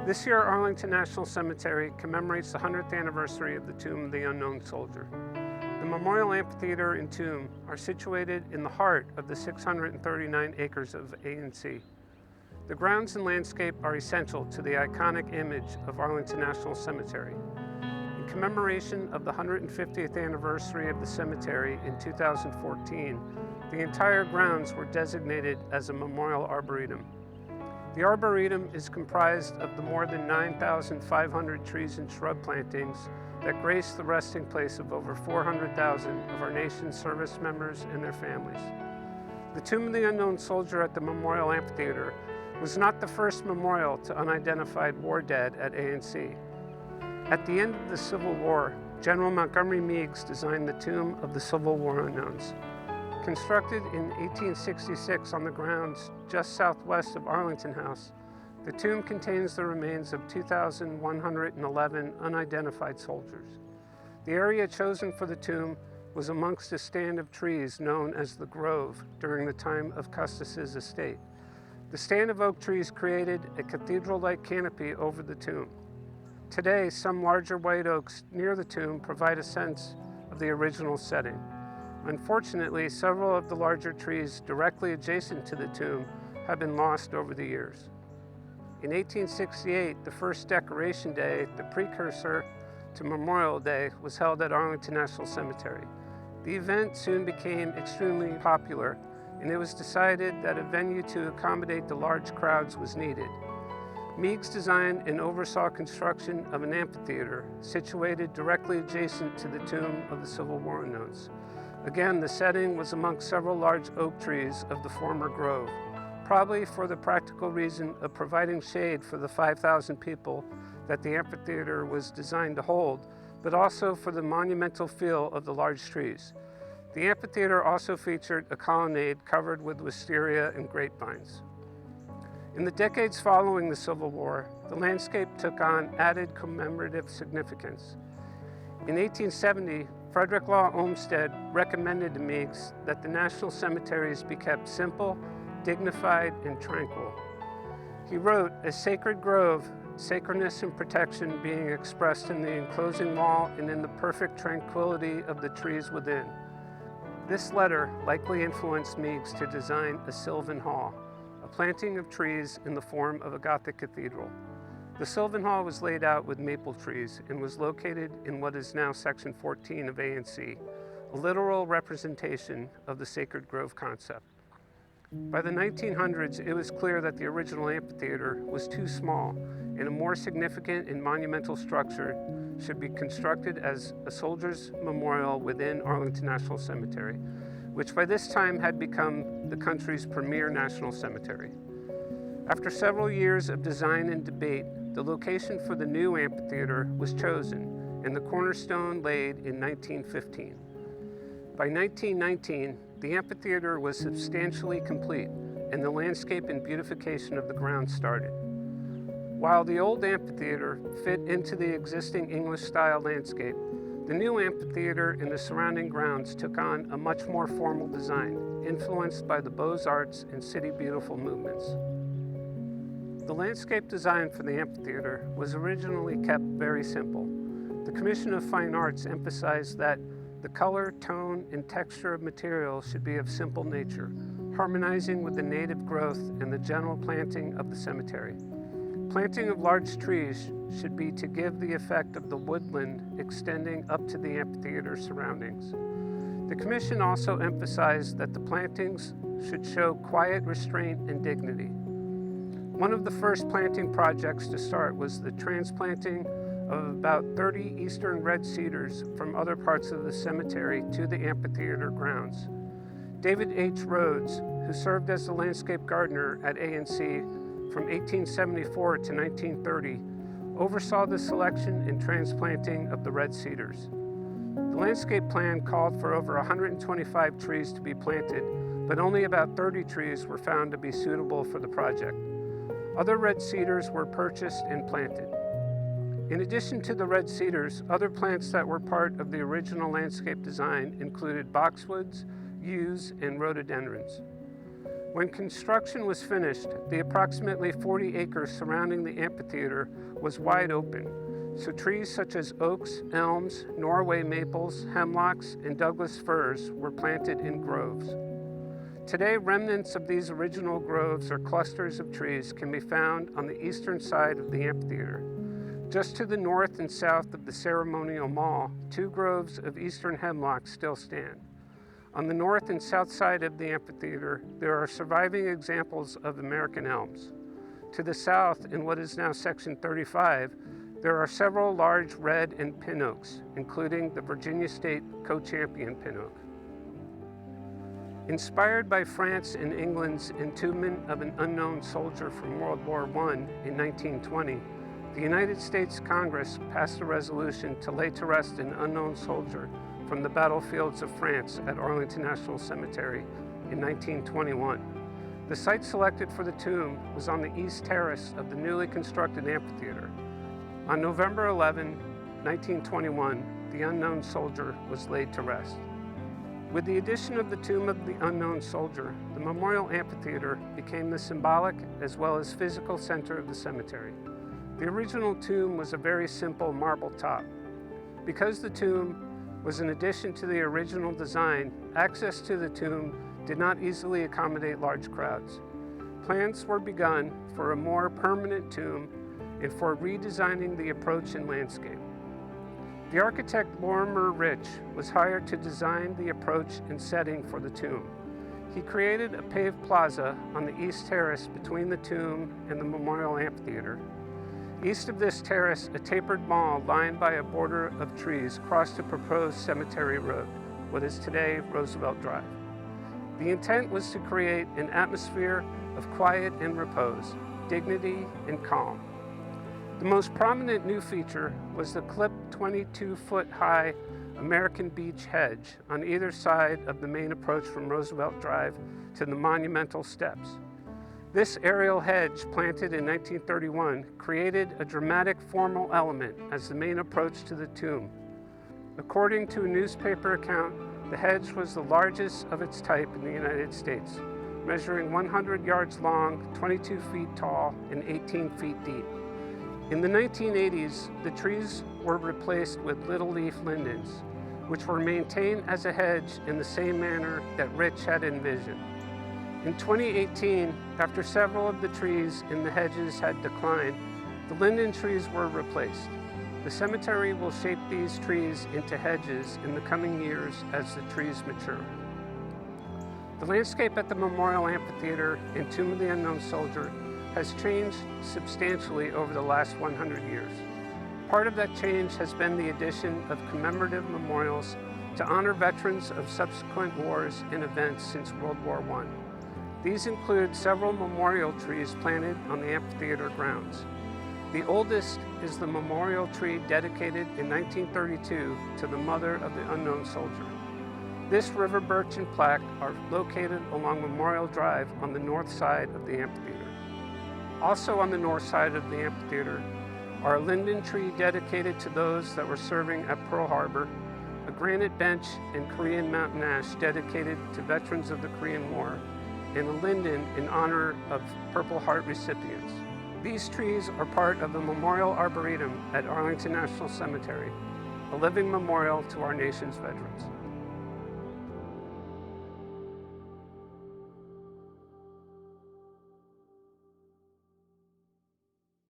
This year, Arlington National Cemetery commemorates the 100th anniversary of the Tomb of the Unknown Soldier. The Memorial Amphitheater and Tomb are situated in the heart of the 639 acres of A&C. The grounds and landscape are essential to the iconic image of Arlington National Cemetery. In commemoration of the 150th anniversary of the cemetery in 2014, the entire grounds were designated as a Memorial Arboretum. The Arboretum is comprised of the more than 9,500 trees and shrub plantings that grace the resting place of over 400,000 of our nation's service members and their families. The Tomb of the Unknown Soldier at the Memorial Amphitheater was not the first memorial to unidentified war dead at A&C. At the end of the Civil War, General Montgomery Meigs designed the Tomb of the Civil War Unknowns. Constructed in 1866 on the grounds just southwest of Arlington House, the tomb contains the remains of 2,111 unidentified soldiers. The area chosen for the tomb was amongst a stand of trees known as the Grove during the time of Custis's estate. The stand of oak trees created a cathedral-like canopy over the tomb. Today, some larger white oaks near the tomb provide a sense of the original setting. Unfortunately, several of the larger trees directly adjacent to the tomb have been lost over the years. In 1868, the first Decoration Day, the precursor to Memorial Day, was held at Arlington National Cemetery. The event soon became extremely popular, and it was decided that a venue to accommodate the large crowds was needed. Meigs designed and oversaw construction of an amphitheater situated directly adjacent to the Tomb of the Civil War Unknowns. Again, the setting was amongst several large oak trees of the former grove, probably for the practical reason of providing shade for the 5,000 people that the amphitheater was designed to hold, but also for the monumental feel of the large trees. The amphitheater also featured a colonnade covered with wisteria and grapevines. In the decades following the Civil War, the landscape took on added commemorative significance. In 1870, Frederick Law Olmsted recommended to Meigs that the national cemeteries be kept simple, dignified, and tranquil. He wrote, "A sacred grove, sacredness and protection being expressed in the enclosing wall and in the perfect tranquility of the trees within." This letter likely influenced Meigs to design a Sylvan Hall, a planting of trees in the form of a Gothic cathedral. The Sylvan Hall was laid out with maple trees and was located in what is now Section 14 of A&C, a literal representation of the sacred grove concept. By the 1900s, it was clear that the original amphitheater was too small, and a more significant and monumental structure should be constructed as a soldier's memorial within Arlington National Cemetery, which by this time had become the country's premier national cemetery. After several years of design and debate, the location for the new amphitheater was chosen and the cornerstone laid in 1915. By 1919, the amphitheater was substantially complete and the landscape and beautification of the grounds started. While the old amphitheater fit into the existing English-style landscape, the new amphitheater and the surrounding grounds took on a much more formal design, influenced by the Beaux-Arts and City Beautiful movements. The landscape design for the amphitheater was originally kept very simple. The Commission of Fine Arts emphasized that the color, tone, and texture of material should be of simple nature, harmonizing with the native growth and the general planting of the cemetery. Planting of large trees should be to give the effect of the woodland extending up to the amphitheater surroundings. The Commission also emphasized that the plantings should show quiet restraint and dignity. One of the first planting projects to start was the transplanting of about 30 eastern red cedars from other parts of the cemetery to the amphitheater grounds. David H. Rhodes, who served as the landscape gardener at A&C from 1874 to 1930, oversaw the selection and transplanting of the red cedars. The landscape plan called for over 125 trees to be planted, but only about 30 trees were found to be suitable for the project. Other red cedars were purchased and planted. In addition to the red cedars, other plants that were part of the original landscape design included boxwoods, yews, and rhododendrons. When construction was finished, the approximately 40 acres surrounding the amphitheater was wide open, so trees such as oaks, elms, Norway maples, hemlocks, and Douglas firs were planted in groves. Today, remnants of these original groves or clusters of trees can be found on the eastern side of the amphitheater. Just to the north and south of the ceremonial mall, 2 groves of eastern hemlocks still stand. On the north and south side of the amphitheater, there are surviving examples of American elms. To the south, in what is now Section 35, there are several large red and pin oaks, including the Virginia State co-champion pin oak. Inspired by France and England's entombment of an unknown soldier from World War I in 1920, the United States Congress passed a resolution to lay to rest an unknown soldier from the battlefields of France at Arlington National Cemetery in 1921. The site selected for the tomb was on the east terrace of the newly constructed amphitheater. On November 11, 1921, the unknown soldier was laid to rest. With the addition of the tomb of the unknown soldier, the Memorial Amphitheater became the symbolic as well as physical center of the cemetery. The original tomb was a very simple marble top. Because the tomb was an addition to the original design, access to the tomb did not easily accommodate large crowds. Plans were begun for a more permanent tomb and for redesigning the approach and landscape. The architect Lorimer Rich was hired to design the approach and setting for the tomb. He created a paved plaza on the east terrace between the tomb and the Memorial Amphitheater. East of this terrace, a tapered mall lined by a border of trees crossed the proposed Cemetery Road, what is today Roosevelt Drive. The intent was to create an atmosphere of quiet and repose, dignity and calm. The most prominent new feature was the clipped 22-foot-high American beech hedge on either side of the main approach from Roosevelt Drive to the monumental steps. This aerial hedge, planted in 1931, created a dramatic formal element as the main approach to the tomb. According to a newspaper account, the hedge was the largest of its type in the United States, measuring 100 yards long, 22 feet tall, and 18 feet deep. In the 1980s, the trees were replaced with little leaf lindens, which were maintained as a hedge in the same manner that Rich had envisioned. In 2018, after several of the trees in the hedges had declined, the linden trees were replaced. The cemetery will shape these trees into hedges in the coming years as the trees mature. The landscape at the Memorial Amphitheater and Tomb of the Unknown Soldier has changed substantially over the last 100 years. Part of that change has been the addition of commemorative memorials to honor veterans of subsequent wars and events since World War I. These include several memorial trees planted on the amphitheater grounds. The oldest is the memorial tree dedicated in 1932 to the mother of the unknown soldier. This river birch and plaque are located along Memorial Drive on the north side of the amphitheater. Also on the north side of the amphitheater are a linden tree dedicated to those that were serving at Pearl Harbor, a granite bench and Korean mountain ash dedicated to veterans of the Korean War, and a linden in honor of Purple Heart recipients. These trees are part of the Memorial Arboretum at Arlington National Cemetery, a living memorial to our nation's veterans.